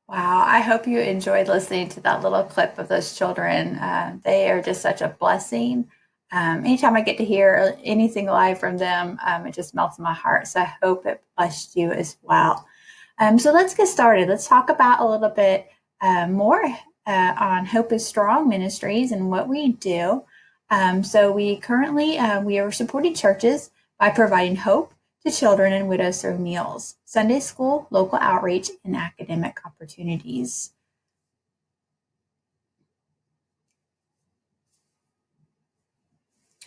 Wow, I hope you enjoyed listening to that little clip of those children. They are just such a blessing. Anytime I get to hear anything live from them, it just melts my heart. So I hope it blessed you as well. So let's get started. Let's talk about a little bit more on Hope is Strong Ministries and what we do. So we currently we are supporting churches by providing hope to children and widows through meals, Sunday school, local outreach, and academic opportunities.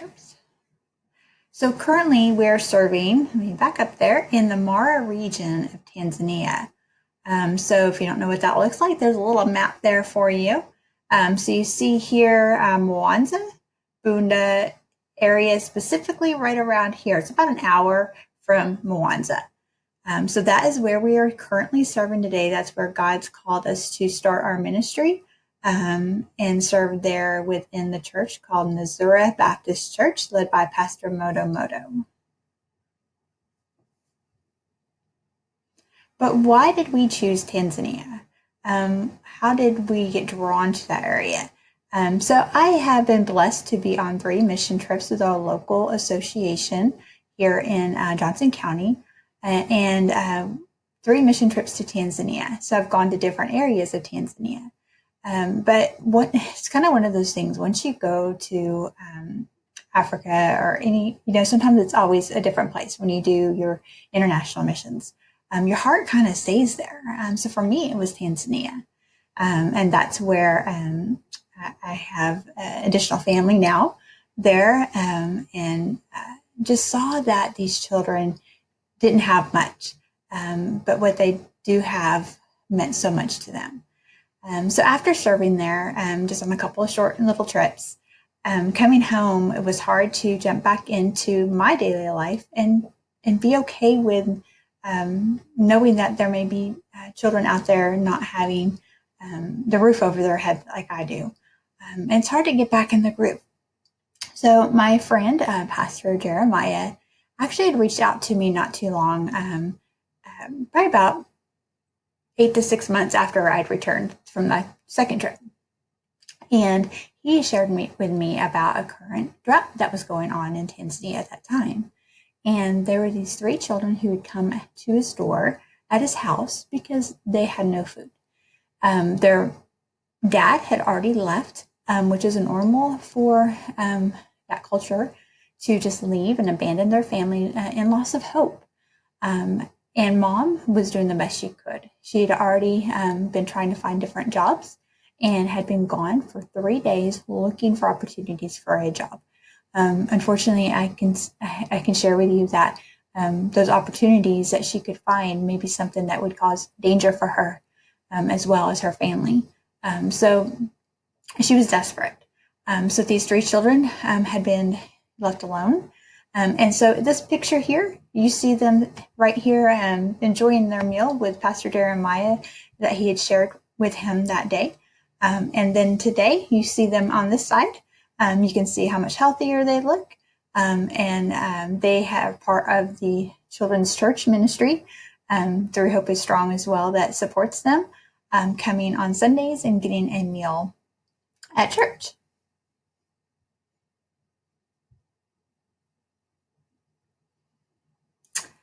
Oops. So currently we're serving, let me back up there, in the Mara region of Tanzania. So if you don't know what that looks like, there's a little map there for you. So you see here Mwanza, Bunda area specifically right around here. It's about an hour from Mwanza. So that is where we are currently serving today. That's where God's called us to start our ministry and serve there within the church called Nazura Baptist Church, led by Pastor Moto Moto. But why did we choose Tanzania? How did we get drawn to that area? So I have been blessed to be on 3 mission trips with our local association here in Johnson County, and 3 mission trips to Tanzania. So I've gone to different areas of Tanzania. But it's kind of one of those things. Once you go to Africa or any, sometimes it's always a different place when you do your international missions. Your heart kind of stays there. So for me, it was Tanzania. And that's where I have additional family now there, and just saw that these children didn't have much, but what they do have meant so much to them. So after serving there, just on a couple of short and little trips, coming home, it was hard to jump back into my daily life and be okay with knowing that there may be children out there not having the roof over their head like I do. And it's hard to get back in the group. So my friend, Pastor Jeremiah, actually had reached out to me not too long, probably about 8 to 6 months after I'd returned from my second trip. And he shared with me about a current drought that was going on in Tanzania at that time. And there were these 3 children who would come to his door at his house because they had no food. Their dad had already left, which is normal for that culture to just leave and abandon their family in loss of hope. And mom was doing the best she could. She had already been trying to find different jobs and had been gone for 3 days looking for opportunities for a job. Unfortunately, I can share with you that those opportunities that she could find may be something that would cause danger for her as well as her family. So she was desperate. So these 3 children had been left alone. And so this picture here, you see them right here enjoying their meal with Pastor Jeremiah that he had shared with him that day. And then today, you see them on this side. You can see how much healthier they look. And they have part of the children's church ministry through Hope is Strong as well that supports them coming on Sundays and getting a meal at church.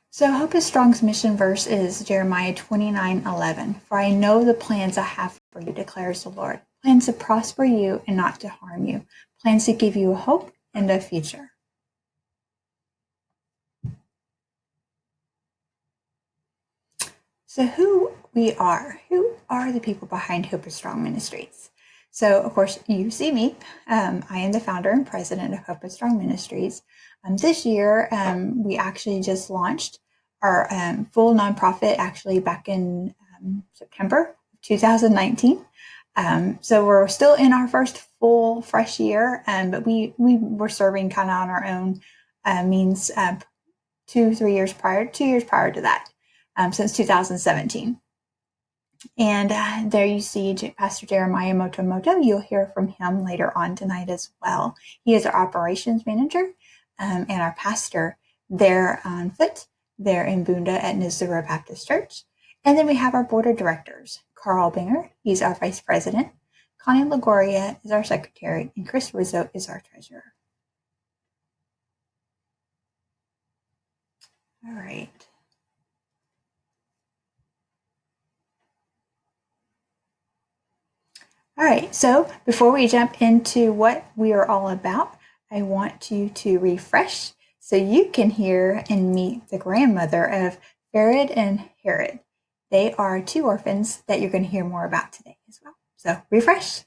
So Hope is Strong's mission verse is Jeremiah 29:11. For I know the plans I have for you, declares the Lord. Plans to prosper you and not to harm you. Plans to give you a hope and a future. So who are the people behind Hope is Strong Ministries? So of course you see me. I am the founder and president of Hope is Strong Ministries. This year we actually just launched our full nonprofit actually back in September 2019. So we're still in our first full fresh year, but we were serving kind of on our own means 2 years prior to that, since 2017. And there you see Pastor Jeremiah Motomoto. You'll hear from him later on tonight as well. He is our operations manager and our pastor there on foot, there in Bunda at Nazura Baptist Church. And then we have our board of directors. Carl Binger, he's our vice president. Connie Lagoria is our secretary, and Chris Rizzo is our treasurer. All right. All right, so before we jump into what we are all about, I want you to refresh so you can hear and meet the grandmother of Farid and Herod. They are two orphans that you're going to hear more about today as well. So refresh.